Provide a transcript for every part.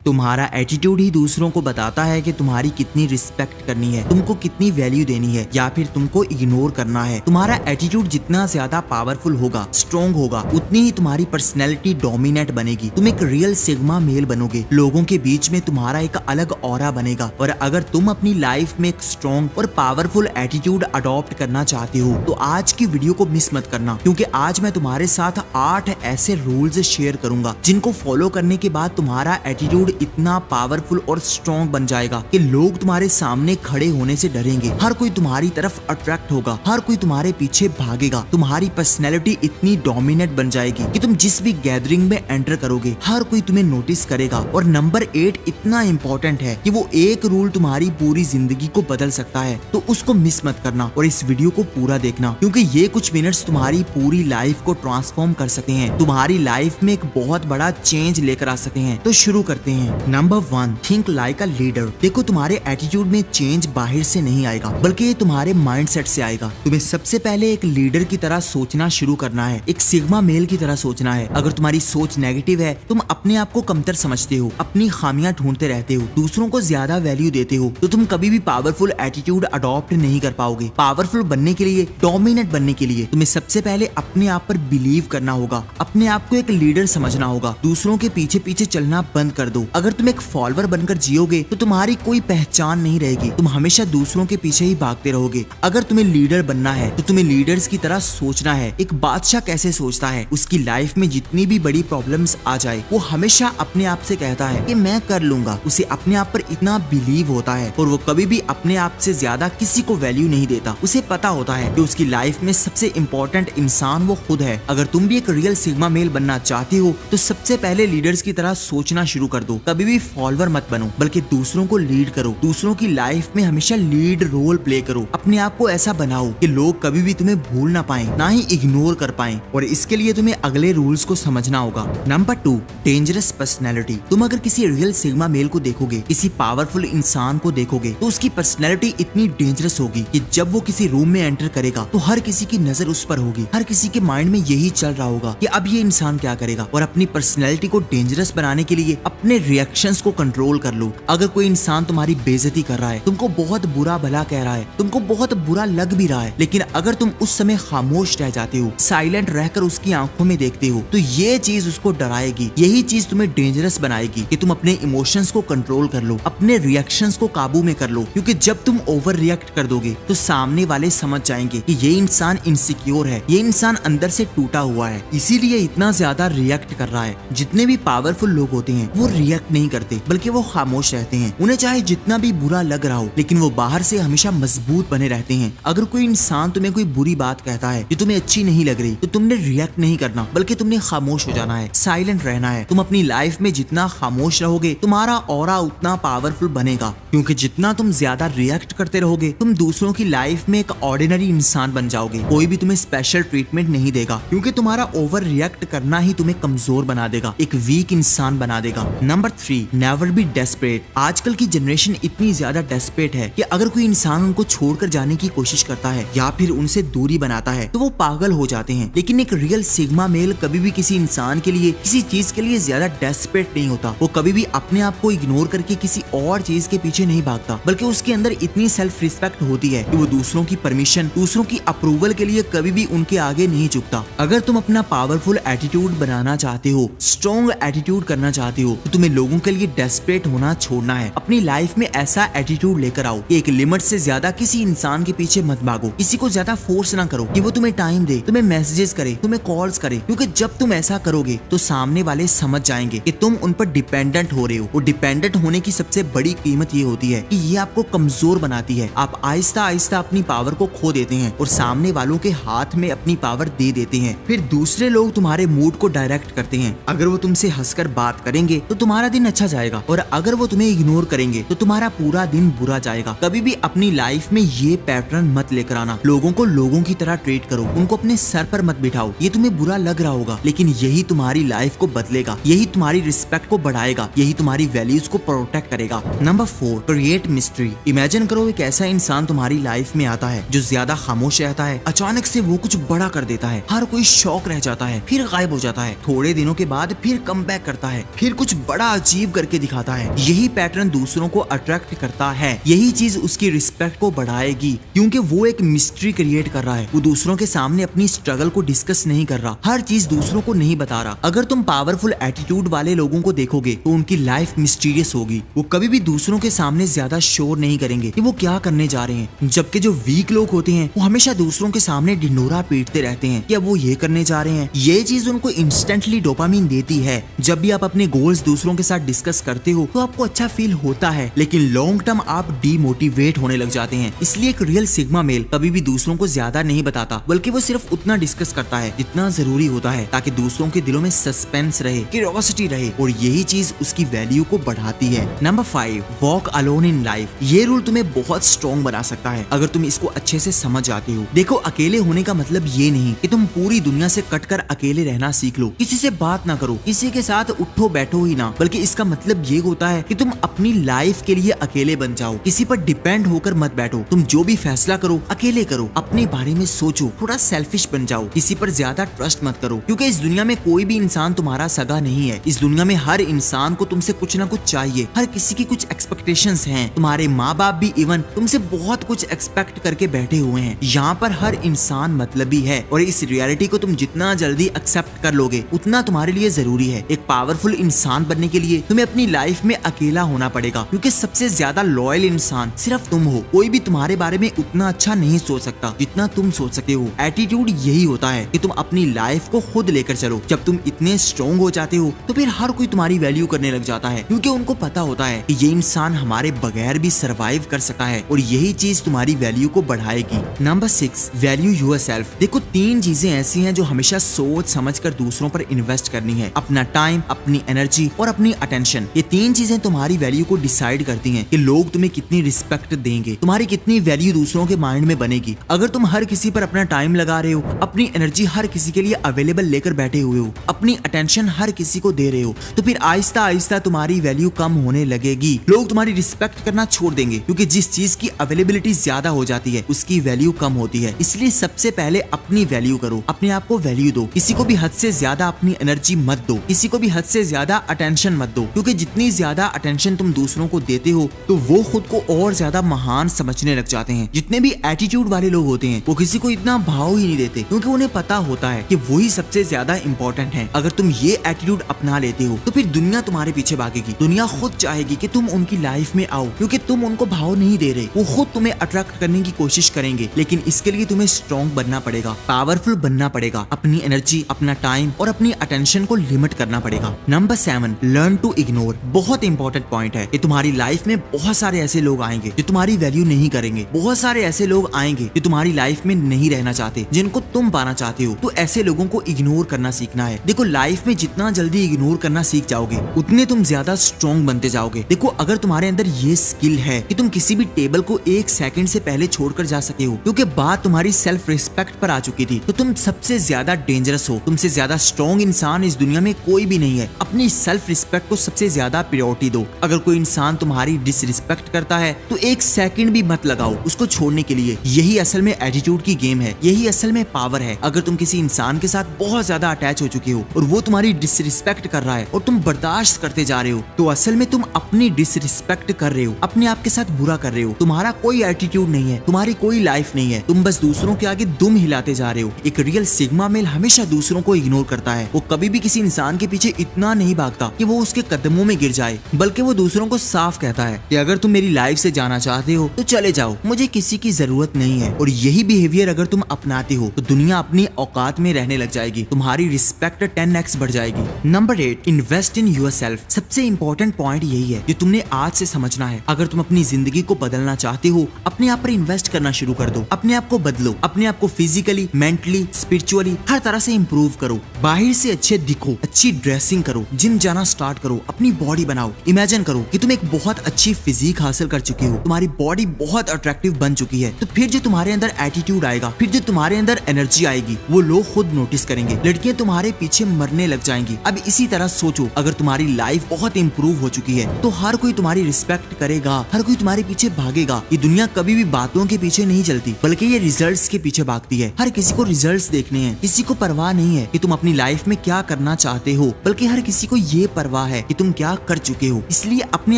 तुम्हारा एटीट्यूड ही दूसरों को बताता है कि तुम्हारी कितनी रिस्पेक्ट करनी है, तुमको कितनी वैल्यू देनी है या फिर तुमको इग्नोर करना है। तुम्हारा एटीट्यूड जितना ज्यादा पावरफुल होगा, स्ट्रॉन्ग होगा, उतनी ही तुम्हारी पर्सनैलिटी डोमिनेट बनेगी। तुम एक रियल सिग्मा मेल बनोगे, लोगों के बीच में तुम्हारा एक अलग ऑरा बनेगा। और अगर तुम अपनी लाइफ में एक स्ट्रॉन्ग और पावरफुल एटीट्यूड अडॉप्ट करना चाहते हो तो आज की वीडियो को मिस मत करना, क्योंकि आज मैं तुम्हारे साथ 8 ऐसे रूल्स शेयर करूंगा जिनको फॉलो करने के बाद तुम्हारा एटीट्यूड इतना पावरफुल और स्ट्रॉन्ग बन जाएगा कि लोग तुम्हारे सामने खड़े होने से डरेंगे। हर कोई तुम्हारी तरफ अट्रैक्ट होगा, हर कोई तुम्हारे पीछे भागेगा। तुम्हारी पर्सनैलिटी इतनी डोमिनेट बन जाएगी कि तुम जिस भी गैदरिंग में एंटर करोगे हर कोई तुम्हें नोटिस करेगा। और नंबर 8 इतना इंपॉर्टेंट है कि वो एक रूल तुम्हारी पूरी जिंदगी को बदल सकता है, तो उसको मिस मत करना और इस वीडियो को पूरा देखना, क्योंकि ये कुछ मिनट्स तुम्हारी पूरी लाइफ को ट्रांसफॉर्म कर सकते हैं, तुम्हारी लाइफ में एक बहुत बड़ा चेंज लेकर आ सकते हैं। तो शुरू करते हैं। Number 1, think like a leader. देखो, तुम्हारे एटीट्यूड में चेंज बाहर से नहीं आएगा, बल्कि ये तुम्हारे माइंडसेट से आएगा। तुम्हें सबसे पहले एक लीडर की तरह सोचना शुरू करना है, एक सिग्मा मेल की तरह सोचना है। अगर तुम्हारी सोच नेगेटिव है, तुम अपने आप को कमतर समझते हो, अपनी खामियां ढूंढते रहते हो, दूसरों को ज्यादा वैल्यू देते हो, तो तुम कभी भी पावरफुल एटीट्यूड अडॉप्ट नहीं कर पाओगे। पावरफुल बनने के लिए, डोमिनेट बनने के लिए तुम्हें सबसे पहले अपने आप पर बिलीव करना होगा, अपने आप को एक लीडर समझना होगा। दूसरों के पीछे पीछे चलना बंद कर दो। अगर तुम एक फॉलोअर बनकर जियोगे तो तुम्हारी कोई पहचान नहीं रहेगी, तुम हमेशा दूसरों के पीछे ही भागते रहोगे। अगर तुम्हें लीडर बनना है तो तुम्हें लीडर्स की तरह सोचना है। एक बादशाह कैसे सोचता है, उसकी लाइफ में जितनी भी बड़ी प्रॉब्लम्स आ जाए वो हमेशा अपने आप से कहता है कि मैं कर लूंगा। उसे अपने आप पर इतना बिलीव होता है और वो कभी भी अपने आप से ज्यादा किसी को वैल्यू नहीं देता। उसे पता होता है कि उसकी लाइफ में सबसे इम्पोर्टेंट इंसान वो खुद है। अगर तुम भी एक रियल सिग्मा मेल बनना चाहते हो तो सबसे पहले लीडर्स की तरह सोचना शुरू कर दो। कभी भी फॉलोअर मत बनो, बल्कि दूसरों को लीड करो। दूसरों की लाइफ में हमेशा लीड रोल प्ले करो। अपने आप को ऐसा बनाओ कि लोग कभी भी तुम्हें भूल ना पाएं, ना ही इग्नोर कर पाएं। और इसके लिए तुम्हें अगले रूल्स को समझना होगा। Number 2, dangerous personality. तुम अगर किसी रियल सिग्मा मेल को देखोगे, किसी पावरफुल इंसान को देखोगे, तो उसकी पर्सनैलिटी इतनी डेंजरस होगी कि जब वो किसी रूम में एंटर करेगा तो हर किसी की नजर उस पर होगी। हर किसी के माइंड में यही चल रहा होगा कि अब ये इंसान क्या करेगा। और अपनी पर्सनैलिटी को डेंजरस बनाने के लिए अपने रिएक्शंस को कंट्रोल कर लो। अगर कोई इंसान तुम्हारी बेइज्जती कर रहा है, तुमको बहुत बुरा भला कह रहा है, तुमको बहुत बुरा लग भी रहा है, लेकिन अगर तुम उस समय खामोश रह जाते हो, साइलेंट रहकर उसकी आंखों में देखते हो, तो ये चीज उसको डराएगी। यही चीज तुम्हें डेंजरस बनाएगी कि तुम अपने इमोशंस को कंट्रोल कर लो, अपने रिएक्शंस को काबू में कर लो। क्योंकि जब तुम ओवर रिएक्ट कर दोगे तो सामने वाले समझ जाएंगे कि ये इंसान इनसिक्योर है, ये इंसान अंदर से टूटा हुआ है, इसीलिए इतना ज्यादा रिएक्ट कर रहा है। जितने भी पावरफुल लोग होते हैं वो रिएक्ट नहीं करते, बल्कि वो खामोश रहते हैं। उन्हें चाहे जितना भी बुरा लग रहा हो, लेकिन वो बाहर से हमेशा मजबूत बने रहते हैं। अगर कोई इंसान तुम्हें कोई बुरी बात कहता है जो तुम्हें अच्छी नहीं लग रही, तो तुमने रिएक्ट नहीं करना, बल्कि तुमने खामोश हो जाना है, साइलेंट रहना है। तुम अपनी लाइफ में जितना खामोश रहोगे, तुम्हारा ऑरा उतना पावरफुल बनेगा। क्योंकि जितना तुम ज्यादा रिएक्ट करते रहोगे, तुम दूसरों की लाइफ में एक ऑर्डिनरी इंसान बन जाओगे। कोई भी तुम्हें स्पेशल ट्रीटमेंट नहीं देगा, क्योंकि तुम्हारा ओवर रिएक्ट करना ही तुम्हें कमजोर बना देगा, एक वीक इंसान बना देगा। Number 3, never be desperate. आजकल की जनरेशन इतनी ज्यादा डेस्परेट है कि अगर कोई इंसान उनको छोड़कर जाने की कोशिश करता है या फिर उनसे दूरी बनाता है तो वो पागल हो जाते हैं। लेकिन एक रियल सिग्मा मेल कभी भी किसी इंसान के लिए, किसी चीज के लिए ज्यादा डेस्परेट नहीं होता। वो कभी भी अपने आप को इग्नोर करके किसी और चीज के पीछे नहीं भागता, बल्कि उसके अंदर इतनी सेल्फ रिस्पेक्ट होती है कि वो दूसरों की परमिशन, दूसरों की अप्रूवल के लिए कभी भी उनके आगे नहीं झुकता। अगर तुम अपना पावरफुल एटीट्यूड बनाना चाहते हो, स्ट्रॉन्ग एटीट्यूड करना चाहते हो, तो तुम्हें लोगों के लिए डेस्परेट होना छोड़ना है। अपनी लाइफ में ऐसा एटीट्यूड लेकर आओ कि एक लिमिट से ज्यादा किसी इंसान के पीछे मत भागो। किसी को ज्यादा फोर्स ना करो कि वो तुम्हें टाइम दे, तुम्हें मैसेजेस करे, तुम्हें कॉल्स करे, क्योंकि जब तुम ऐसा करोगे तो सामने वाले समझ जाएंगे कि तुम उन पर डिपेंडेंट हो रहे हो। और डिपेंडेंट होने की सबसे बड़ी कीमत ये होती है कि ये आपको कमजोर बनाती है। आप आहिस्ता आहिस्ता अपनी पावर को खो देते हैं और सामने वालों के हाथ में अपनी पावर दे देते हैं। फिर दूसरे लोग तुम्हारे मूड को डायरेक्ट करते हैं। अगर वो तुमसे हंसकर बात करेंगे तो तुम्हारा दिन अच्छा जाएगा, और अगर वो तुम्हें इग्नोर करेंगे तो तुम्हारा पूरा दिन बुरा जाएगा। कभी भी अपनी लाइफ में ये पैटर्न मत लेकर आना। लोगों को लोगों की तरह ट्रीट करो, उनको अपने सर पर मत बिठाओ। ये तुम्हें बुरा लग रहा होगा, लेकिन यही तुम्हारी लाइफ को बदलेगा, यही तुम्हारी रिस्पेक्ट को बढ़ाएगा, यही तुम्हारी वैल्यूज को प्रोटेक्ट करेगा। Number 4, create mystery. इमेजिन करो एक ऐसा इंसान तुम्हारी लाइफ में आता है जो ज्यादा खामोश रहता है, अचानक से वो कुछ बड़ा कर देता है, हर कोई शॉक रह जाता है, फिर गायब हो जाता है, थोड़े दिनों के बाद फिर कम बैक करता है, फिर कुछ बड़ा अचीव करके दिखाता है। यही पैटर्न दूसरों को अट्रैक्ट करता है, यही चीज उसकी रिस्पेक्ट को बढ़ाएगी, क्योंकि वो एक मिस्ट्री क्रिएट कर रहा है। वो दूसरों के सामने अपनी स्ट्रगल को डिस्कस नहीं कर रहा, हर चीज दूसरों को नहीं बता रहा। अगर तुम पावरफुल एटीट्यूड वाले लोगों को देखोगे तो उनकी लाइफ मिस्टीरियस होगी। वो कभी भी दूसरों के सामने ज्यादा शोर नहीं करेंगे कि वो क्या करने जा रहे हैं, जबकि जो वीक लोग होते हैं वो हमेशा दूसरों के सामने ढिंडोरा पीटते रहते हैं कि अब वो ये करने जा रहे हैं। ये चीज उनको इंस्टेंटली डोपामिन देती है। जब भी आप अपने गोल्स दूसरों के साथ डिस्कस करते हो तो आपको अच्छा फील होता है, लेकिन लॉन्ग टर्म आप डीमोटिवेट होने लग जाते हैं। इसलिए एक रियल सिग्मा मेल कभी भी दूसरों को ज्यादा नहीं बताता, बल्कि वो सिर्फ उतना डिस्कस करता है जितना जरूरी होता है, ताकि दूसरों के दिलों में सस्पेंस रहे, क्यूरियोसिटी रहे, और यही चीज उसकी वैल्यू को बढ़ाती है। Number 5, walk alone in life. ये रूल तुम्हें बहुत स्ट्रॉन्ग बना सकता है अगर तुम इसको अच्छे से समझ जाते हो। देखो, अकेले होने का मतलब ये नहीं कि तुम पूरी दुनिया से कटकर अकेले रहना सीख लो, किसी से बात ना करो, किसी के साथ उठो बैठो ही ना, बल्कि इसका मतलब ये होता है कि तुम अपनी लाइफ के लिए अकेले बन जाओ, किसी पर डिपेंड होकर मत बैठो। तुम जो भी फैसला करो अकेले करो, अपने बारे में सोचो, थोड़ा सेल्फिश बन जाओ, किसी पर ज्यादा ट्रस्ट मत करो, क्योंकि इस दुनिया में कोई भी इंसान तुम्हारा सगा नहीं है। इस दुनिया में हर इंसान को तुमसे कुछ ना कुछ चाहिए, हर किसी की कुछ एक्सपेक्टेशंस हैं। तुम्हारे माँ बाप भी इवन तुमसे बहुत कुछ एक्सपेक्ट करके बैठे हुए हैं। यहाँ पर हर इंसान मतलबी है, और इस रियलिटी को तुम जितना जल्दी एक्सेप्ट कर लोगे उतना तुम्हारे लिए जरूरी है। एक पावरफुल इंसान बनने के लिए तुम्हें अपनी लाइफ में अकेला होना पड़ेगा, क्योंकि सबसे ज्यादा लॉयल इंसान सिर्फ तुम हो। कोई भी तुम्हारे बारे में उतना अच्छा नहीं सोच सकता जितना तुम सोच सकते हो। एटीट्यूड यही होता है कि तुम अपनी लाइफ को खुद लेकर चलो। जब तुम इतने स्ट्रॉन्ग हो जाते हो तो फिर हर कोई तुम्हारी वैल्यू करने लग जाता है, क्योंकि उनको पता होता है कि ये इंसान हमारे बगैर भी सरवाइव कर सकता है, और यही चीज तुम्हारी वैल्यू को बढ़ाएगी। Number 6, value yourself. देखो, 3 चीजें ऐसी हैं जो हमेशा सोच समझकर दूसरों पर इन्वेस्ट करनी है। अपना टाइम, अपनी एनर्जी और अपनी अटेंशन। ये 3 चीजें तुम्हारी वैल्यू को डिसाइड करती हैं कि लोग तुम्हें कितनी रिस्पेक्ट देंगे, तुम्हारी कितनी वैल्यू दूसरों के माइंड में बनेगी। अगर तुम हर किसी पर अपना टाइम लगा रहे हो, अपनी एनर्जी हर किसी के लिए अवेलेबल लेकर बैठे हुए हो, अपनी अटेंशन हर किसी को दे रहे हो, तो फिर आहिस्ता आहिस्ता तुम्हारी वैल्यू कम होने लगेगी। लोग तुम्हारी रिस्पेक्ट करना छोड़ देंगे, क्योंकि जिस चीज की अवेलेबिलिटी ज्यादा हो जाती है उसकी वैल्यू कम होती है। इसलिए सबसे पहले अपनी वैल्यू करो, अपने आप को वैल्यू दो। किसी को भी हद से ज्यादा अपनी एनर्जी मत दो, किसी को भी हद से ज्यादा अटेंशन मत दो, क्योंकि जितनी ज्यादा अटेंशन तुम दूसरों को देते हो तो वो खुद को और ज्यादा महान समझने लग जाते हैं। जितने भी एटीट्यूड वाले लोग होते हैं वो किसी को इतना भाव ही नहीं देते, क्योंकि उन्हें पता होता है कि वही सबसे ज्यादा इंपॉर्टेंट है। अगर तुम ये एटीट्यूड अपना लेते हो तो फिर दुनिया तुम्हारे पीछे भागेगी। दुनिया खुद चाहेगी कि तुम उनकी लाइफ में आओ, क्योंकि तुम उनको भाव नहीं दे रहे। वो खुद तुम्हें अट्रैक्ट करने की कोशिश करेंगे, लेकिन इसके लिए तुम्हें स्ट्रॉन्ग बनना पड़ेगा, पावरफुल बनना पड़ेगा, अपनी एनर्जी, अपना टाइम और अपनी अटेंशन को लिमिट करना पड़ेगा। Number 7, learn to ignore. बहुत इंपॉर्टेंट पॉइंट है कि तुम्हारी लाइफ में बहुत सारे ऐसे लोग आएंगे जो तुम्हारी वैल्यू नहीं करेंगे। बहुत सारे ऐसे लोग आएंगे जो तुम्हारी लाइफ में नहीं रहना चाहते, जिनको तुम पाना चाहते हो। तो ऐसे लोगों को इग्नोर करना सीखना है। देखो, लाइफ में जितना जल्दी इग्नोर करना सीख जाओगे उतने तुम ज्यादा स्ट्रॉन्ग बनते जाओगे। देखो, अगर तुम्हारे अंदर ये स्किल है कि तुम किसी भी टेबल को 1 सेकंड से पहले छोड़कर जा सके हो, क्योंकि बात तुम्हारी सेल्फ रिस्पेक्ट पर आ चुकी थी, तो तुम सबसे ज्यादा डेंजरस हो। तुमसे ज्यादा स्ट्रॉन्ग इंसान इस दुनिया में कोई भी नहीं है। अपनी सेल्फ रिस्पेक्ट को सबसे ज्यादा प्रायोरिटी दो। अगर कोई इंसान तुम्हारी डिसरिस्पेक्ट करता है तो 1 सेकंड भी मत लगाओ उसको छोड़ने के लिए। यही असल में एटीट्यूड की गेम है, यही असल में पावर है। अगर तुम किसी इंसान के साथ बहुत ज्यादा अटैच हो चुके हो और वो तुम्हारी डिसरिस्पेक्ट कर रहा है और तुम बर्दाश्त करते जा रहे हो, तो असल में तुम अपनी डिसरिस्पेक्ट कर रहे हो, अपने आप के साथ बुरा कर रहे हो। तुम्हारा कोई एटीट्यूड नहीं है, तुम्हारी कोई लाइफ नहीं है, तुम बस दूसरों के आगे दुम हिलाते जा रहे हो। एक रियल सिग्मा मेल हमेशा दूसरों को इग्नोर करता है। वो कभी भी किसी इंसान के पीछे इतना नहीं भागता कि वो उसके कदमों में गिर जाए, बल्कि वो दूसरों को साफ कहता है कि अगर तुम मेरी लाइफ से जाना चाहते हो तो चले जाओ, मुझे किसी की जरूरत नहीं है। और यही बिहेवियर अगर तुम अपनाते हो तो दुनिया अपनी औकात में रहने लग जाएगी, तुम्हारी रिस्पेक्ट 10x बढ़ जाएगी। Number 8, invest in yourself. सबसे इंपॉर्टेंट पॉइंट यही है जो तुमने आज से समझना है। अगर तुम अपनी जिंदगी को बदलना चाहते हो, अपने आप पर इन्वेस्ट करना शुरू कर दो। अपने आप को बदलो, अपने आप को फिजिकली, मेंटली, स्पिरिचुअली हर तरह से इंप्रूव करो। बाहर से अच्छे दिखो, अच्छी ड्रेसिंग करो, जिम जाना स्टार्ट करो, अपनी बॉडी बनाओ। इमेजिन करो कि तुम एक बहुत अच्छी फिजिक हासिल कर चुके हो, तुम्हारी बॉडी बहुत अट्रैक्टिव बन चुकी है। तो फिर जो तुम्हारे अंदर एटीट्यूड आएगा, फिर जो तुम्हारे अंदर एनर्जी आएगी, वो लोग खुद नोटिस करेंगे। लड़कियां तुम्हारे पीछे मरने लग जाएंगी। अब इसी तरह सोचो, अगर तुम्हारी लाइफ बहुत इंप्रूव हो चुकी है तो हर कोई तुम्हारी रिस्पेक्ट करेगा, हर कोई तुम्हारे पीछे भागेगा। ये दुनिया कभी भी बातों के पीछे नहीं चलती, बल्कि ये रिजल्ट्स के पीछे भागती है। हर किसी को रिजल्ट्स देखने हैं, किसी को परवाह नहीं है कि तुम अपनी लाइफ में क्या करना चाहते हो, बल्कि हर किसी को ये परवाह रहा है कि तुम क्या कर चुके हो। इसलिए अपने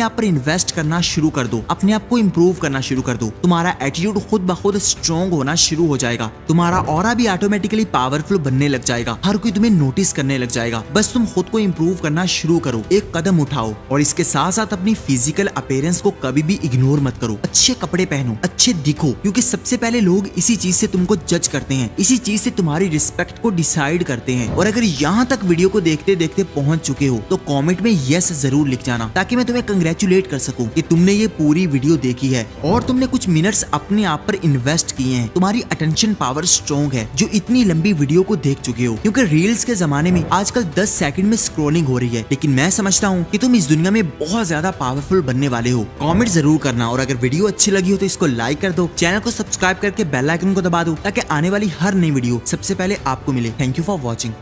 आप पर इन्वेस्ट करना शुरू कर दो, अपने आप को इम्प्रूव करना शुरू कर दो। तुम्हारा एटीट्यूड खुद ब खुद स्ट्रॉन्ग होना शुरू हो जाएगा, तुम्हारा ऑरा भी ऑटोमेटिकली पावरफुल बनने लग जाएगा, हर कोई तुम्हें नोटिस करने लग जाएगा। बस तुम खुद को इम्प्रूव करना शुरू करो, एक कदम उठाओ और इसके साथ साथ अपनी फिजिकल अपीयरेंस को कभी भी इग्नोर मत करो। अच्छे कपड़े पहनो, अच्छे दिखो, क्योंकि सबसे पहले लोग इसी चीज से तुमको जज करते हैं, इसी चीज से तुम्हारी रिस्पेक्ट को डिसाइड करते हैं। और अगर यहाँ तक वीडियो को देखते देखते पहुंच चुके हो तो कमेंट में यस जरूर लिख जाना, ताकि मैं तुम्हें कंग्रेचुलेट कर सकूं कि तुमने ये पूरी वीडियो देखी है और तुमने कुछ मिनट्स अपने आप पर इन्वेस्ट किए हैं। तुम्हारी अटेंशन पावर स्ट्रॉन्ग है जो इतनी लंबी वीडियो को देख चुके हो, क्योंकि रील्स के जमाने में आजकल 10 सेकंड में स्क्रॉलिंग हो रही है, लेकिन मैं समझता हूँ कि तुम इस दुनिया में बहुत ज्यादा पावरफुल बनने वाले हो। कमेंट जरूर करना और अगर वीडियो अच्छी लगी हो तो इसको लाइक कर दो, चैनल को सब्सक्राइब करके बेल आइकन को दबा दो ताकि आने वाली हर नई वीडियो सबसे पहले आपको मिले। Thank you for watching.